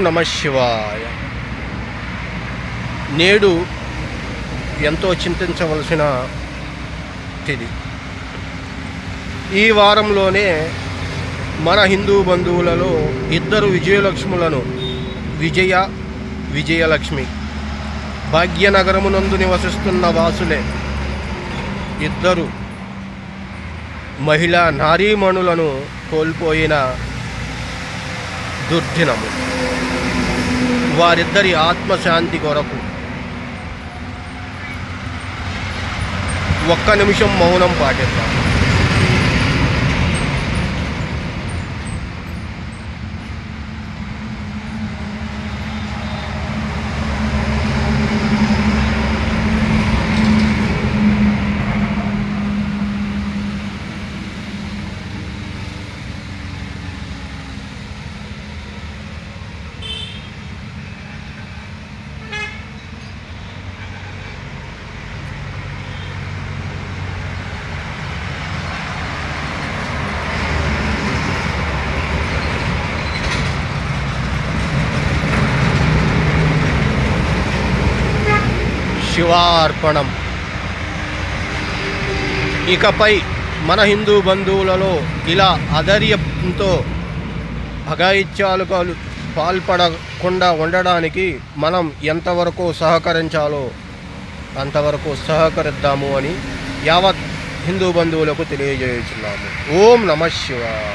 నమః శివాయ. నేడు ఎంతో చింతించవలసిన తిథి. ఈ వారంలోనే మన హిందూ బంధువులలో ఇద్దరు విజయలక్ష్ములను, విజయలక్ష్మి భాగ్యనగరమునందు నివసిస్తున్న వాసులే ఇద్దరు మహిళా నారీమణులను కోల్పోయిన దుర్దినము. వారిద్దరి ఆత్మశాంతి కొరకు ఒక్క నిమిషం మౌనం పాటిద్దాం. శివార్పణం. ఇకపై మన హిందూ బంధువులలో ఇలా అధైర్యంతో అఘాయిత్యాలకు పాల్పడకుండా ఉండడానికి మనం ఎంతవరకు సహకరించాలో అంతవరకు సహకరిద్దాము అని యావత్ హిందూ బంధువులకు తెలియజేస్తున్నాము. ఓం నమః శివాయ.